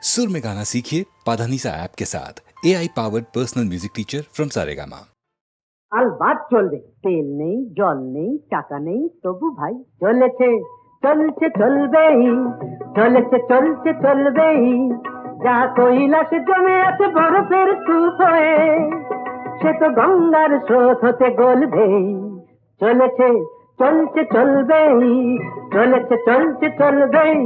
सुर में गाना सीखिए पाधानीसा ऐप के साथ AI powered personal music teacher from Saregama. আলবাত চলবে, তেল নেই জল নেই টাকা নেই তবু ভাই চলেছে চলছে চলবেই, চলেছে চলছে চলবেই। যা কৈলাসে জমে আছে বরফের স্তূপ হয়ে, সে তো গঙ্গার স্রোত হতে গলবেই। চলেছে চলছে চলবেই, চলেছে চলছে চলবেই।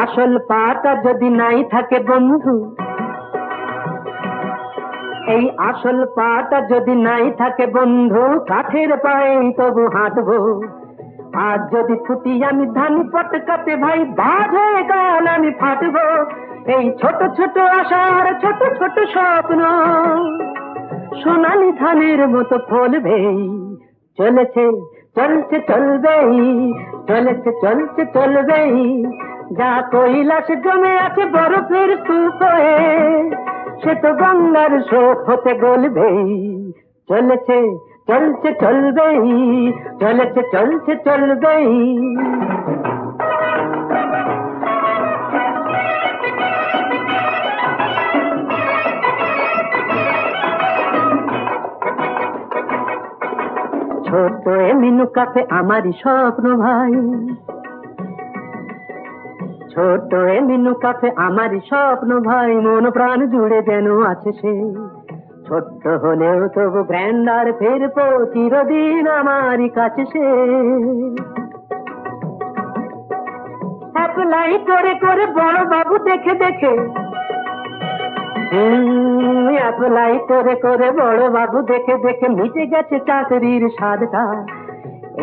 আসল পাটা যদি নাই থাকে বন্ধু, এই আসল পাটা যদি নাই থাকে বন্ধু, কাঠের পায়ে তবু হাঁটবো। আজ যদি ছুটি আমি ধান পটকাতে ভাই, বাজ হয়ে গান আমি ফাটবো। এই ছোট ছোট আশার ছোট ছোট স্বপ্ন সোনালি ধানের মতো ফলবেই। চলেছে চলছে চলবেই, চলেছে চলছে চলবেই। যা কৈলাসে জমে আছে বরফের স্তূপ হয়ে, সে তো গঙ্গার স্রোত হতে গলবেই। চলেছে চলছে চলবেই, চলেছে চলছে চলবেই। ছোট এ মিনু কাফে আমারই স্বপ্ন ভাই, ছোট এ মিনু কাফে আমারই স্বপ্ন ভাই। মন প্রাণ জুড়ে যেন আছে সে, ছোট্ট হলেও তবু গ্র্যান্ডার ফেরবো চিরদিন আমারই কাছে সে। অ্যাপ্লাই করে করে বড় বাবু দেখে দেখে, অ্যাপ্লাই করে করে বড় বাবু দেখে দেখে মিটে গেছে চাকরির স্বাদটা।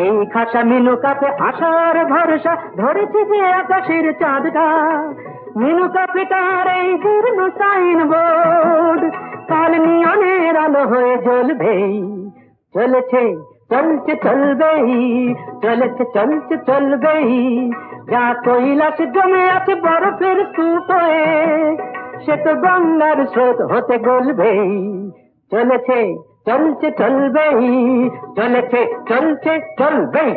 এই খাসা মিনু কাপে আশার ভরসা ধরেছে যে আকাশের চাঁদটা। মিনু কাপেটার এই জীর্ণ সাইনবোর্ড কাল নিয়নের আলো হয়ে জ্বলবেই। চলেছে চলছে চলবেই, চলেছে চলছে চলবেই। যা কৈলাসে জমে আছে বরফের স্তূপ হয়ে, সে তো গঙ্গার স্রোত হতে গলবেই। চলেছে চলছে চলবেই, চলেছে চলছে চলবেই।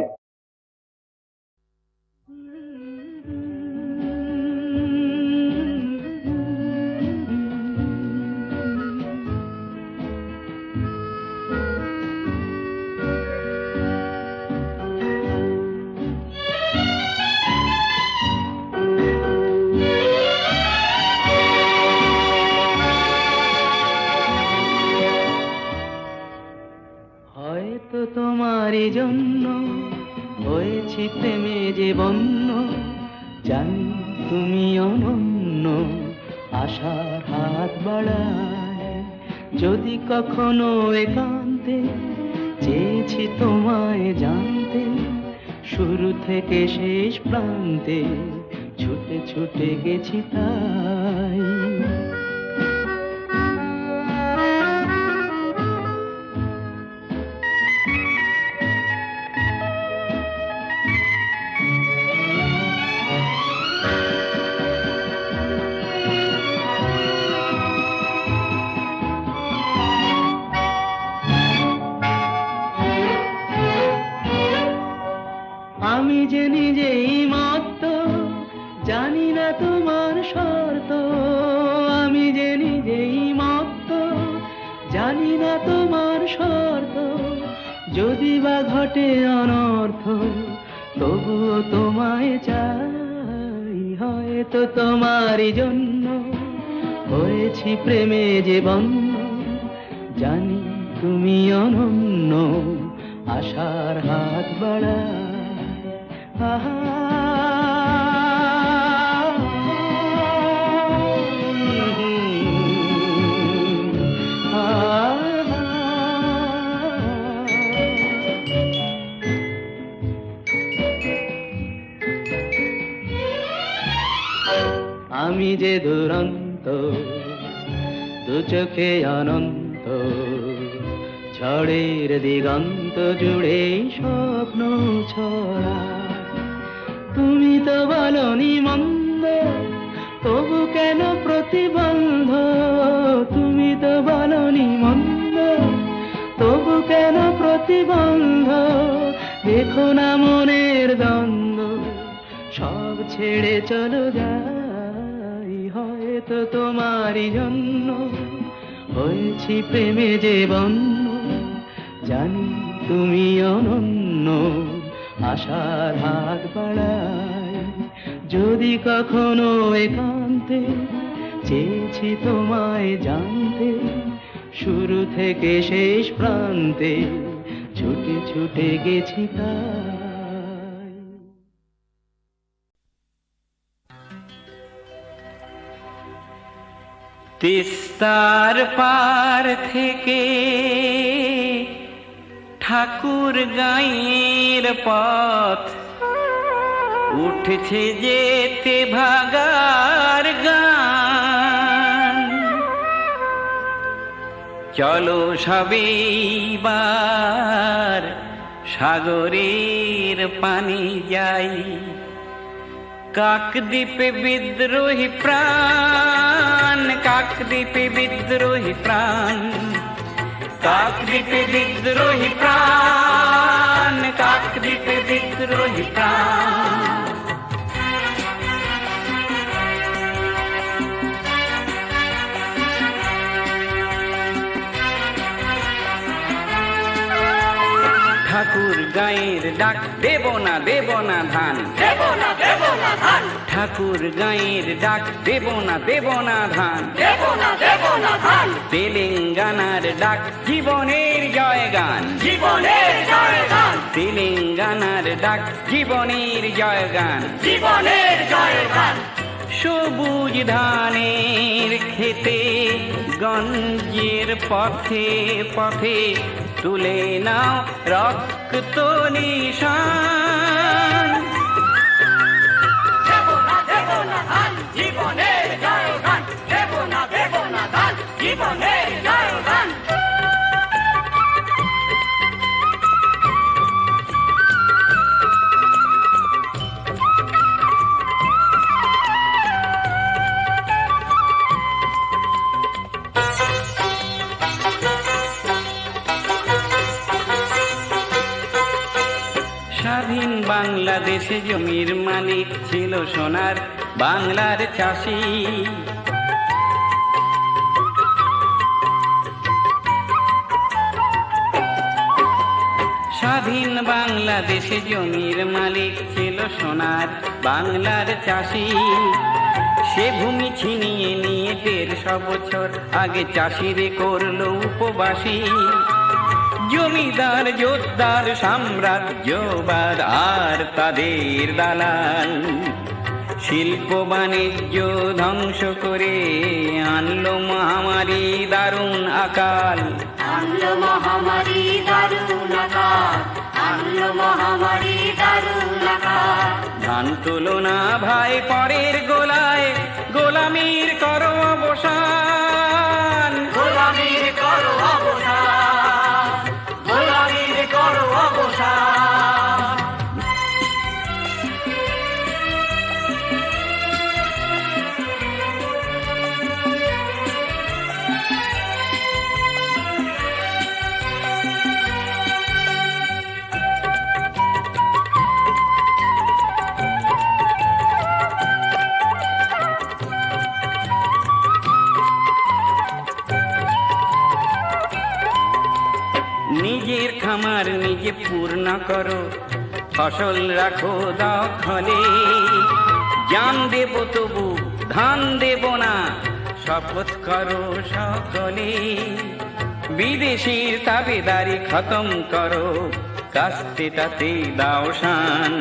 হয়তো তোমারই জন্য হয়েছি প্রেমে যে বন্য, জানি তুমি অনন্য, আশার হাত বাড়ায়। যদি কখনো একান্তে চেয়েছি তোমায় জানতে, শুরু থেকে শেষ প্রান্তে ছুটে ছুটে গেছি তাই। আমি যে নিজেই মত্ত, জানি না তোমার শর্ত। আমি যে নিজেই মত্ত, জানি না তোমার শর্ত। যদি বা ঘটে অনর্থ, তবুও তোমায় চাই। হয়তো তোমারই জন্য হয়েছি প্রেমে যে বন্য, জানি তুমি অনন্য, আশার হাত বাড়ায়। আমি যে দুরন্ত, দু চোখে অনন্ত, ঝড়ের দিগন্ত জুড়ে স্বপ্ন ছড়া। তুমি তো বলনি মন্দ, তবু কেন প্রতিভা মনের দ্বন্দ্ব সব ছেড়ে চলো যাই, হয়তো তোমারই জন্য হয়েছি প্রেমে যে বন্য, জানি তুমি অনন্য, আশার হাত বাড়াই যদি কখনো একান্তে চেয়েছি তোমায় জানতে, শুরু থেকে শেষ প্রান্তে ছুটে ছুটে গেছি তাই। তিস্তার পার থেকে ঠাকুর গাঁয়ের পথ উঠছে যেতে ভাগার গান, চলো সবেবার সাগরের পানি যাই, কাকদ্বীপে বিদ্রোহী প্রাণ, কাকদ্বীপে বিদ্রোহী প্রাণ, কাকদ্বীপে বিদ্রোহী প্রাণ, কাকদ্বীপে বিদ্রোহী প্রাণ। ঠাকুর গাঁয়ের ডাক দেব না ধান, দেব না ধান, ঠাকুর গাঁয়ের ডাক দেব না ধান, দেব না ধান, তেলেঙ্গানার ডাক জীবনের জয়গান, জীবনের জয়গান, তেলেঙ্গানার ডাক জীবনের জয়গান, জীবনের জয়গান। সবুজ ধানের খেতে গঞ্জের পথে পথে তুলে নাও রক্ত নিশান, দেব না ধান, জীবনের জয়গান, দেব না ধান, জীবনের জয়গান। স্বাধীন বাংলাদেশে জমির মালিক ছিল সোনার বাংলার চাষি, স্বাধীন বাংলাদেশে জমির মালিক ছিল সোনার বাংলার চাষি, সে ভূমি ছিনিয়ে নিয়ে 150 বছর আগে চাষিরে করলো উপবাসী। জমিদার যোদ্ধার সাম্রাজ্যবাদ আর তাদের দালাল শিল্প বাণিজ্য ধ্বংস করে আনলো মহামারী দারুণ আকাল, আনলো মহামারী দারুণ আকাল, আনলো মহামারী দারুণ আকাল। ধান তুলো না ভাই পরের গোলায়, গোলামির করো অবসান, গোলামির করো অবসান, গোলামির করো অবসান। নিজের খামার নিজে পূর্ণ করো, ফসল রাখো দখলে, জান দেব তবু ধান দেব না, শপথ করো সকলে। বিদেশির তাবেদারি খতম করো, কাস্তে তাতে দাও শান।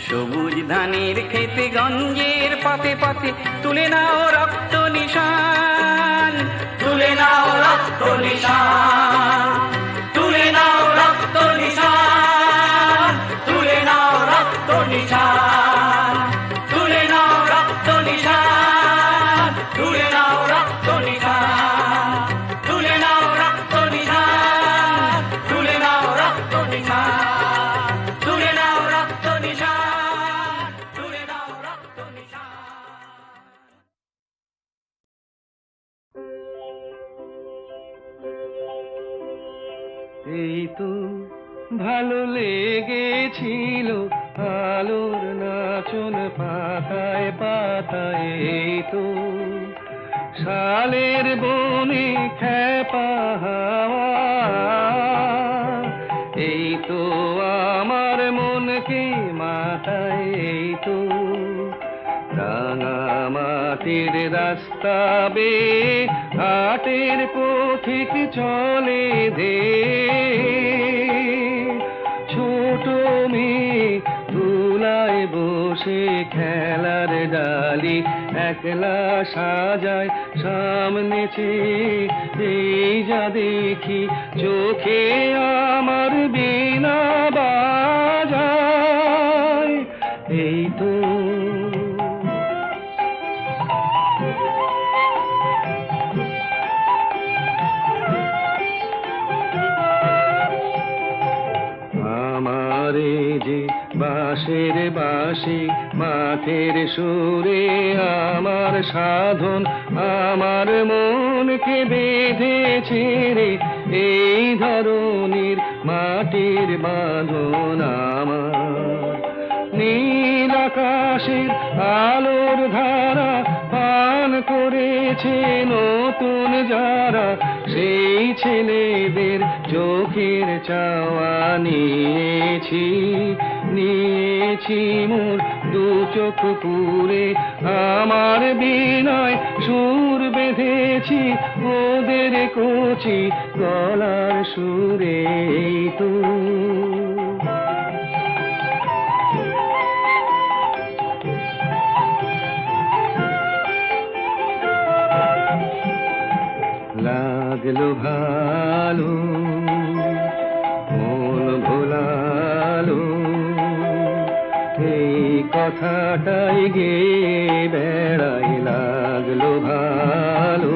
সবুজ ধানের খেতে গঞ্জের পথে পথে তুলে নাও রক্ত নিশান, তুলে নাও রক্ত নিশান, তুলে নাও রক্ত নিশান, তুলে নাও রক্ত নিশান, তুলে নাও রক্ত নিশান, তুলে নাও রক্ত নিশান, তুলে নাও রক্ত নিশান, তুলে নাও রক্ত নিশান, তুলে নাও রক্ত নিশান, তুলে নাও রক্ত নিশান। এই তো ভালো লেগেছিল আলোর নাচন পাতায় পাতায়, এই তো শালের বনে খেপা হাওয়া, এই তো আমার মনকে মাতায়, এই তো রাঙা মাটির রাস্তা বেয়ে হাটের পথিক চলে দে, ছোট মেয়ে তুলায় বসে খেলার ডালি একলা সাজায় সামনে চেয়ে, এই যা দেখি চোখে আমার বিনা বাজায়, এই তো আমারে যে বাঁশের বাঁশি মাঠের সুরে আমার সাধন, আমার মনকে বেঁধেছে রে এই ধরনের মাটির বাঁধন, আমার নীল আকাশের আলোর ধারা পান করেছে নতুন যারা, সেই ছেলেদের চোখের চাওয়া নিয়েছি, নিয়েছি মোর দু চোখ পুরে, আমার বিনয় সুর বেঁধেছি ওদের কচি গলার সুরে, এই তো লাগলো ভালো মন ভোলালো, এই কথাটাই গে বেড়াই, লাগলো ভালো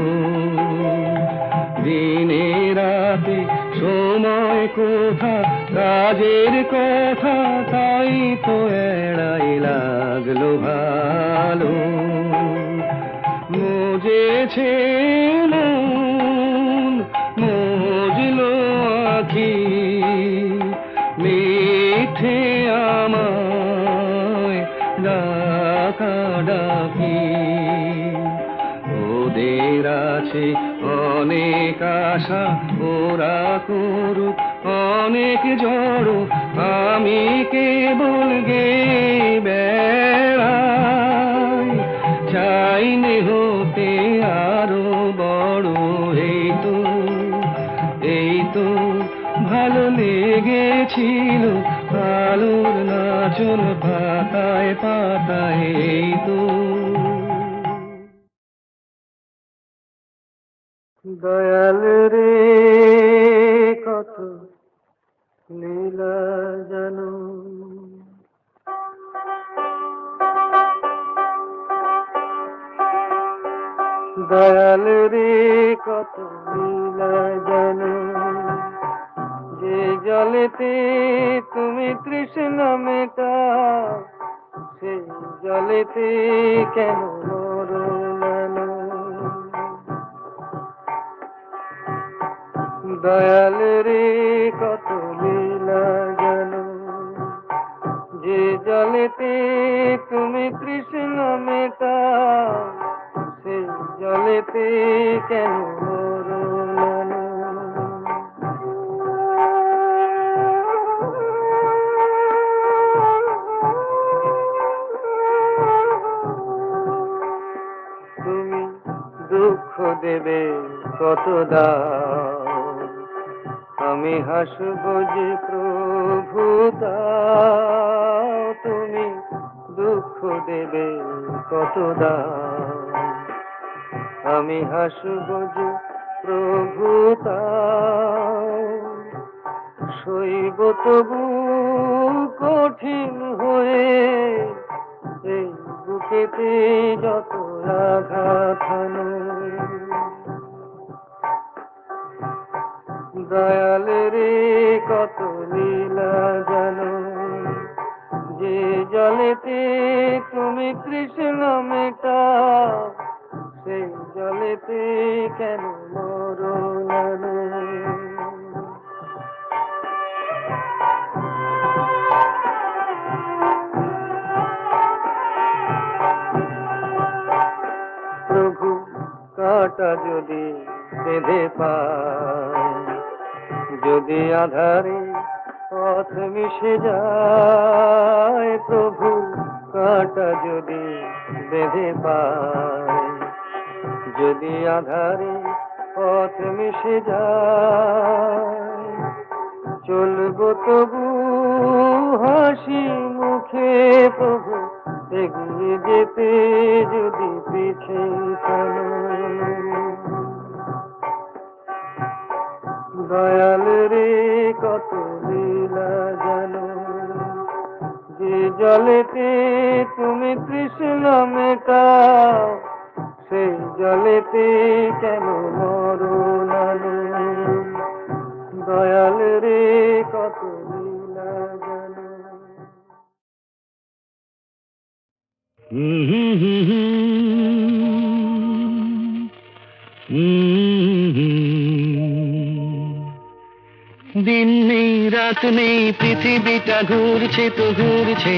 দিনে রাতে সময় কোথা কাজের কথা তাই তো এড়াই, লাগলো ভালো মজেছে মন মজলো আখি, মিঠে আমায় ডাকা ডাকি, ওদের আছে অনেক আশা ওরা করুক অনেক জড়ো, আমি কেবল গে বেড়াই, চাইনে হতে আরো বড়, এই তো এই তো ভালো লেগেছিল আলোর নাচন পাতায় পাতায়, এই তো দয়াল রে কত লীলা জানো, দয়াল রে কত লীলা জানো, যে জলেতে তুমি তৃষ্ণা মেটাও সেই জলেতে কেন মরলানো, দয়াল রে কত লীলা জানো, যে জলেতে তুমি তৃষ্ণা মেটাও সেই জলেতে কেন মরলানো, তুমি দুঃখ দেবে কত দাও, আমি হাসব যে প্রভু দাও, তুমি দুঃখ দেবে কত দাও, আমি হাসব যে প্রভু দাও, সইব তবু কঠিন হয়ে এই বুকেতে যত আঘাত হানো, দয়াল রে কত লীলা জানো, যে জলেতে তুমি তৃষ্ণা মেটাও সেই জলেতে কেন মরলানো, কাঁটা যদি বেঁধে পায়, যদি আধারে পথ মিশে যায়, প্রভু কাঁটা যদি বেঁধে পায়, যদি আধারে পথ মিশে যায়, চলবো তবু হাসি মুখে প্রভু, এগিয়ে যেতে যদি পিছে চলো। দয়াল রে কত লীলা জানো, যে জলেতে তুমি তৃষ্ণা মেটাও, সেই জলেতে কেন মরণ আনো। দয়াল রে কত লীলা জানো। দিন নেই রাত নেই পৃথিবীটা ঘুরছে তো ঘুরছে,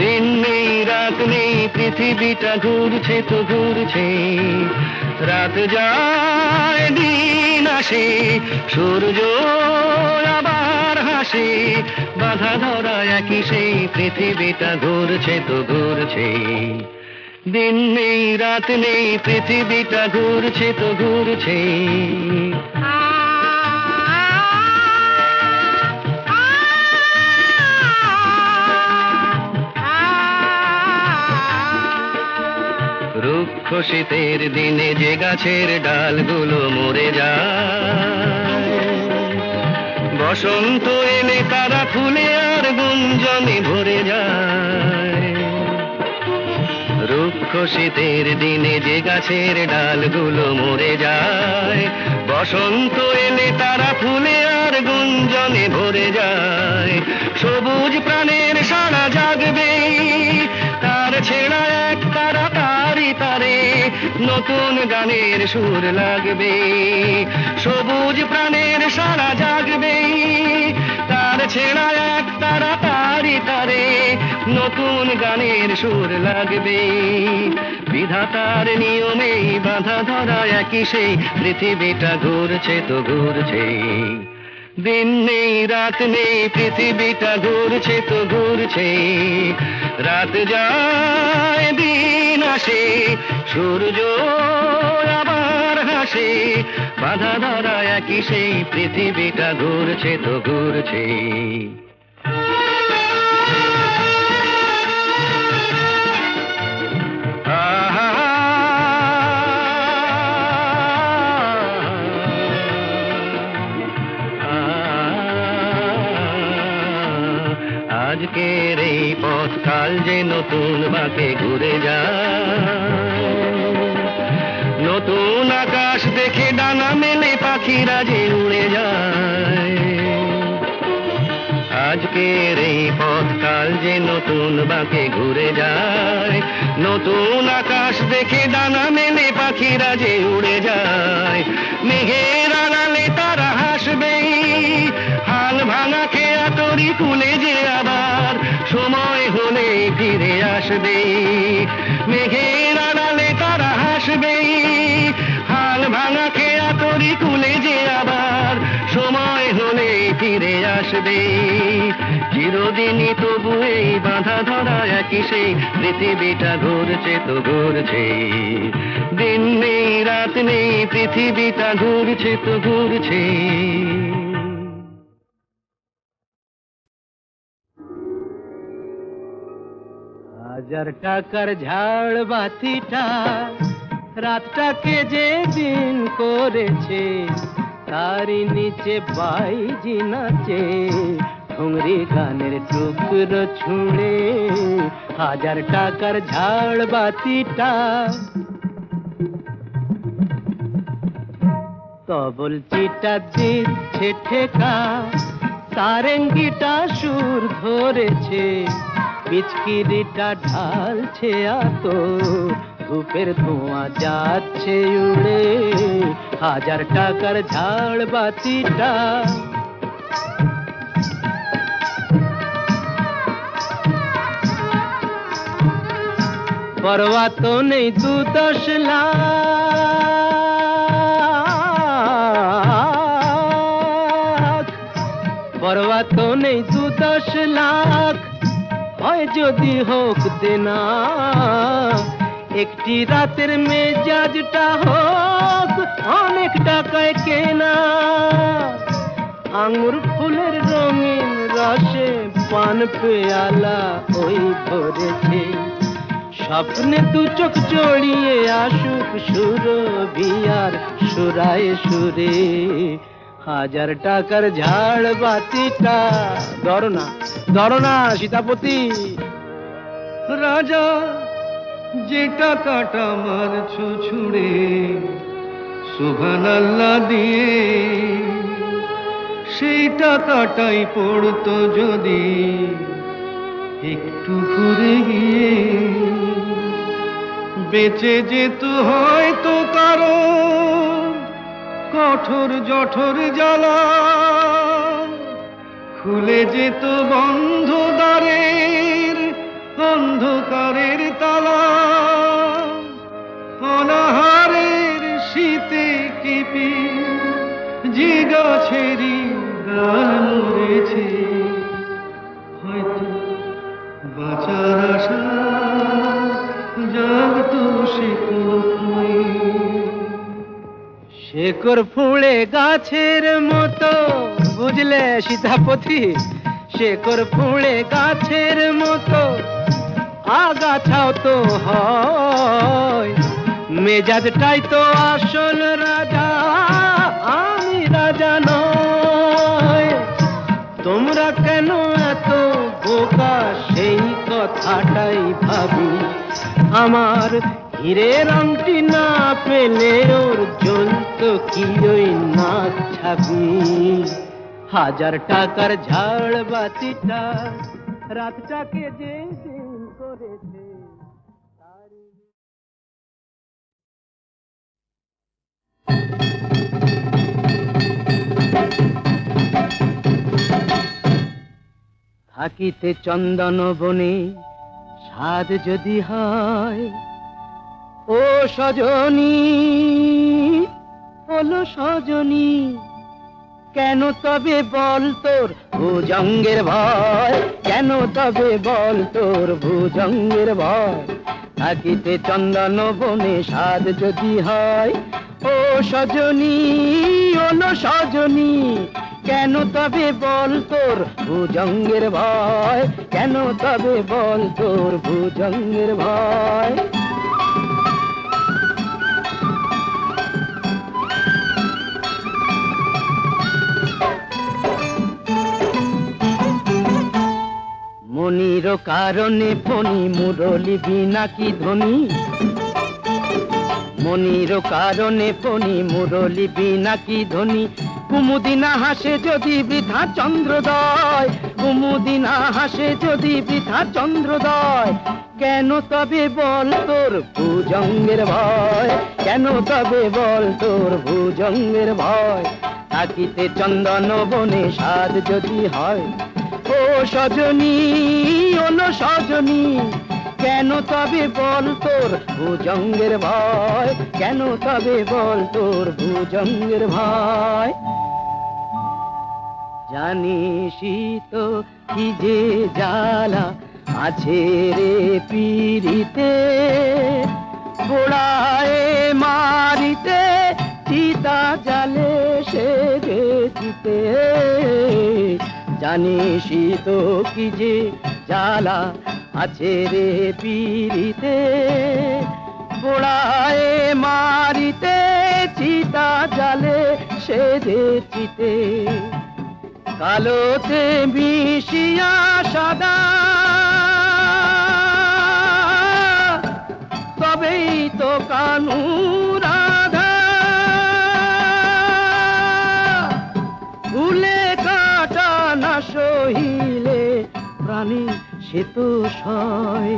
দিন নেই রাত নেই পৃথিবীটা ঘুরছে তো ঘুরছে, রাত যায় দিন আসে, সূর্য আবার হাসে, বাধা ধরা একই সেই পৃথিবীটা ঘুরছে তো ঘুরছে। দিন নেই রাত নেই পৃথিবীটা ঘুরছে তো ঘুরছে। রুক্ষ শীতের দিনে যে গাছের ডালগুলো মরে যায়, বসন্ত এলে তারা ফুলে আর গুঞ্জনে ভরে যায়। রুক্ষ শীতের দিনে যে গাছের ডালগুলো মরে যায়, বসন্ত এলে তারা ফুলে আর গুঞ্জনে ভরে যায়। সবুজ প্রাণের সারা জাগবে, তার ছেঁড়া এক তারা তারি তারে নতুন গানের সুর লাগবে। সবুজ প্রাণের সারা জাগবে, তার ছেঁড়া এক তারা তারি তারে নতুন গানের সুর লাগবে। বিধাতার নিয়মেই বাধা ধরা একই সেই পৃথিবীটা ঘুরছে তো ঘুরছে। দিন নেই রাত নেই পৃথিবীটা ঘুরছে তো ঘুরছে, রাত যায় দিন আসে, সূর্য আবার হাসে, বাধা ধরা একই সেই পৃথিবীটা ঘুরছে তো ঘুরছে। আজকের এই পথ কাল যে নতুন বাঁকে ঘুরে যায়, নতুন আকাশ দেখে ডানা মেলে পাখিরা যে উড়ে যায়। আজকের এই পথ কাল যে নতুন বাঁকে ঘুরে যায়, নতুন আকাশ দেখে ডানা মেলে পাখিরা যে উড়ে যায়। মেঘের আড়ালে তারা হাসবে, হাল ভাঙা খেয়া তরি কুলে যে আবার সময় হলে ফিরে আসবে। মেঘের আড়ালে তারা হাসবে, হাল ভাঙা খেয়া তরি কুলে যে আবার সময় হলে ফিরে আসবে। চিরদিনই তবু এই বাধা ধরা একই সেই পৃথিবীটা ঘুরছে তো ঘুরছে। দিন নেই রাত নেই পৃথিবীটা ঘুরছে তো ঘুরছে। হাজার টাকার ঝাড় বাতিটা রাতটাকে যে দিন করেছে, তারই নিচে বাইজি নাচে ঠুংরি গানের টুকরো ছুঁড়ে। হাজার টাকার ঝাড় বাতিটা তবল চিটা দিচ্ছে ঠেকা, সারেঙ্গিটা সুর ধরেছে, পিচকিরিটা ঢালছে আতো, ধূপের ধোঁয়া যাচ্ছে উড়ে। হাজার টাকার ঝাড় বাতিটা পরোয়া তো নেই 2-10 লাখ, পরোয়া তো নেই 2-10 লাখ, হয় যদি হোক দেনা, একটি রাতের মেজাজটা হোক অনেক টাকায় কেনা। আঙুর ফুলের রঙিন রসে পান পেয়ালা ওই ভরেছে, স্বপ্নে 2 চোখ জড়িয়ে আসুক সুরভিয়ার সুরায় সুরে। 1000 টাকার ঝাড় বাতিটা ধরো না সীতাপতি। রাজা যে টাকাটা মারছো ছুড়ে সুবহানাল্লাহ দিয়ে, সেই টাকাটাই পড়তো যদি একটু ঘুরে গিয়ে, বেঁচে যেত হয়তো কারো কঠোর জঠোর জ্বালা, খুলে যেত বন্ধ দ্বারের অন্ধকারের তালা। অনাহারের শীতে কেঁপে যে গাছেরই গান মরেছে, হয়তো বাঁচার আশা জাগতো সে কোথায়। শেকড় ফুঁড়ে গাছের মতো, বুঝলে সীতাপতি, শেকড় ফুঁড়ে গাছের মতো আগাছাও তো হয়, মেজাজটাই তো আসল রাজা, আমি রাজা নয়। তোমরা কেন এত বোকা সেই কথাটাই ভাবি, আমার হীরের আংটি না পেলে ওর জ্বলত কি ওই নাক ছাবি। 1000 টাকার ঝাড় বাতিটা রাতটাকে যে দিন করেছে তারই। থাকিতে চন্দন বনে স্বাদ যদি হয়, ও সজনী হলো সজনী, কেন তবে বল তোর ভুজঙ্গের ভয়, কেন তবে বল তোর ভুজঙ্গের ভয়। থাকিতে চন্দন বনে স্বাদ যদি হয়, ও সজনী হলো সজনী, কেন তবে বল তোর ভুজঙ্গের ভয়, কেন তবে বল তোর ভুজঙ্গের ভয়। মনির কারণে ফণি মুরলি বিনা কি ধ্বনি, মনির কারণে ফণি মুরলি বিনা কি ধ্বনি। কুমুদিনা হাসে যদি বৃথা চন্দ্রোদয়, কুমুদিনা হাসে যদি বৃথা চন্দ্রোদয়, কেন তবে বল তোর ভুজঙ্গের ভয়, কেন তবে বল তোর ভুজঙ্গের ভয়। থাকিতে চন্দন বনে স্বাদ যদি হয়, ও সজনী ওলো সজনী, কেন তবে বল তোর ভুজঙ্গের ভয়, কেন তবে বল তোর ভুজঙ্গের ভয়। জানিসই তো কি যে জ্বালা আছে রে পিরিতে, পোড়ায় মারিতে চিতা জালে সে গেছিতে। জানিসই তো কি যে জ্বালা আছে রে পিরিতে, পোড়ায় মারিতে চিতা জালে সে চিতে। কালোতে মিশিয়া সাদা তবেই তো কানু রাধা, ভুলে কাটা না সহিলে প্রাণী সে তো সয়।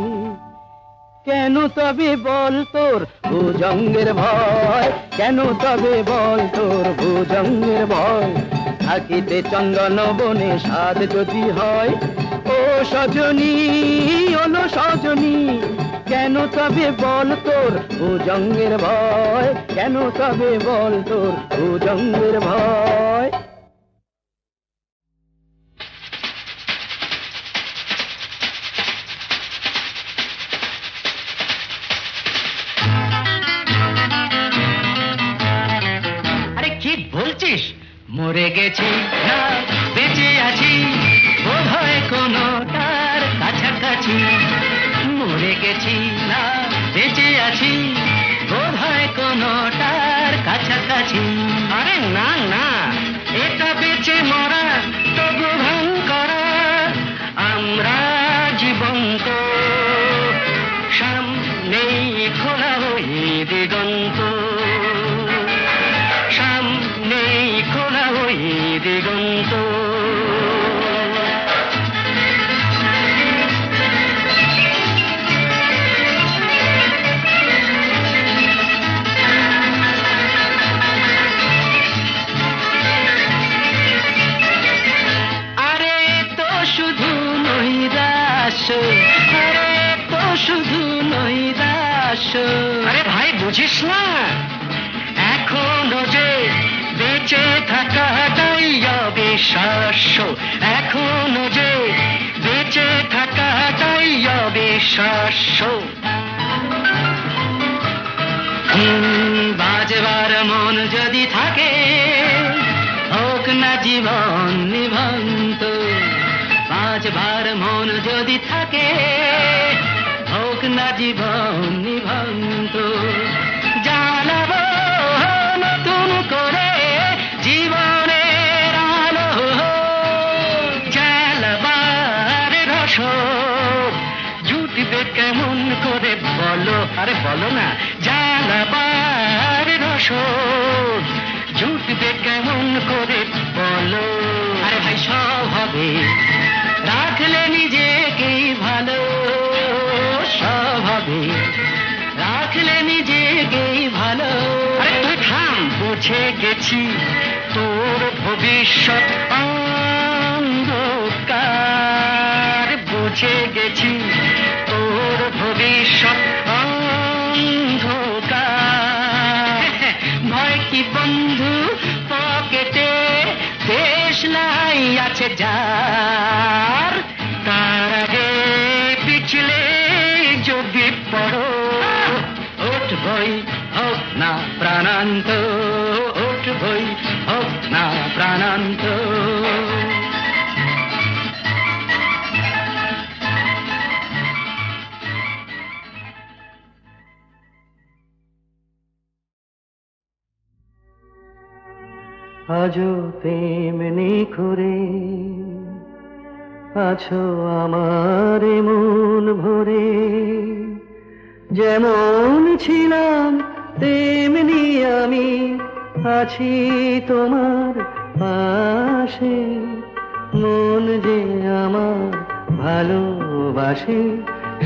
কেন তবে বল তোর ভুজঙ্গের ভয়, কেন তবে বল তোর ভুজঙ্গের ভয়। থাকিতে চন্দন বনে স্বাদ যদি হয়, ও সজনী ওলো সজনী, কেন তবে বল তোর ভুজঙ্গের ভয়, কেন তবে বল তোর ভুজঙ্গের ভয়। আরে কি বলছিস? মরে গেছি না বেঁচে আছি, বোধ হয় কোনো তার কাছাকাছি। মরে গেছি না বেঁচে আছি, বোধ হয় কোনো তার কাছাকাছি। আরে না না, এটা বেঁচে মরা তবু ভান করা, আমরা জীবন্ত, সামনেই খোলা ওই দিগন্ত, সামনেই খোলা ওই দিগন্ত। আরে তো শুধু নৈরাশ্য, আরে তো শুধু নৈরাশ্য। আরে ভাই বুঝিস না, এখনো যে বেঁচে থাকাটাই অবিশ্বাস্য, এখনো যে বেঁচে থাকাটাই অবিশ্বাস্য। বাজবার মন যদি থাকে, হোক না জীবন নিভন্ত। বাজবার মন যদি থাকে, হোক না জীবন নিভন্ত। জ্বালাবো নতুন করে জীবনের আলো, জ্বালাবার রসদ জুটবে কেমন করে বলো, আরে বলো না। জ্বালাবার রসদ জুটবে কেমন করে বলো। আরে ভাই সব হবে, রাখলে নিজেকেই ভালো, সব হবে, রাখলে নিজেকেই ভালো। আরে তুই থাম, বুঝে গেছি তোর ভবিষ্যৎ অন্ধকার, বুঝে গেছি তোর ভবিষ্যৎ অন্ধকার। ভয় কি বন্ধু পকেটে, দেশলাই আছে যার, তার আগে পিছলে যদি পড়ো, উঠবই হোক না প্রাণান্ত, উঠবই হোক না প্রাণান্ত। আজও তেমনি করে আছো আমার মন ভরে, যেমন ছিলাম তেমনি আমি আছি তোমার পাশে। মন যে আমার ভালোবাসে,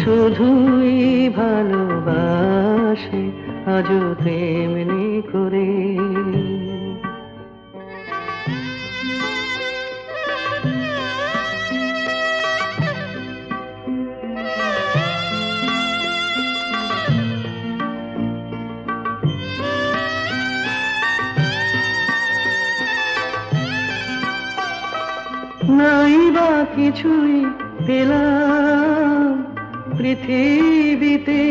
শুধুই ভালোবাসে, আজও তেমনি করে। নাই বা কিছুই পেলাম পৃথিবীতে,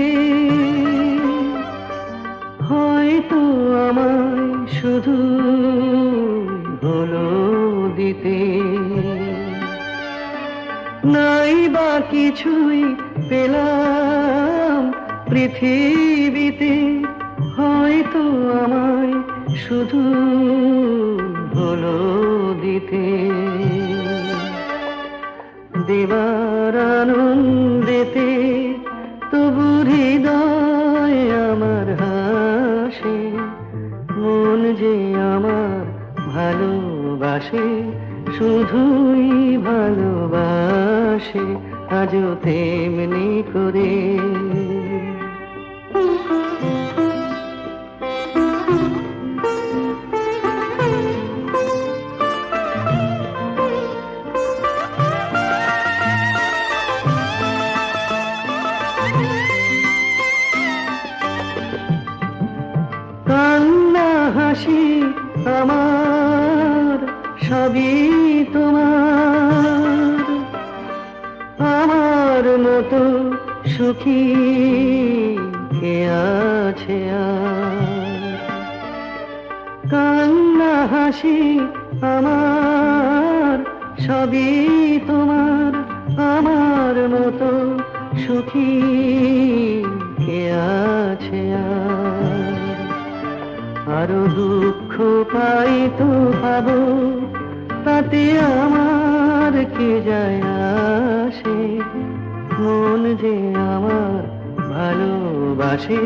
হয়তো আমায় শুধু হলো দিতে। নাই বা কিছুই পেলাম পৃথিবীতে, হয়তো আমায় শুধু হলো দিতে। দেবার আনন্দেতে তবু হৃদয় আমার হাসে, মন যে আমার ভালোবাসে, শুধুই ভালোবাসে, আজও তেমনি করে। কান্না হাসি আমার সবই তোমার, আমার মতো সুখী কে আছে আর? কান্না হাসি আমার সবই তোমার, আমার মতো সুখী কে আছে আর? আরো দুঃখ পাই তো পাবো, তাতে আমার কি যায় আসে? মন যে আমার ভালোবাসে,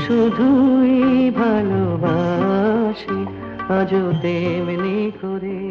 শুধুই ভালোবাসে, আজও তেমনি করে।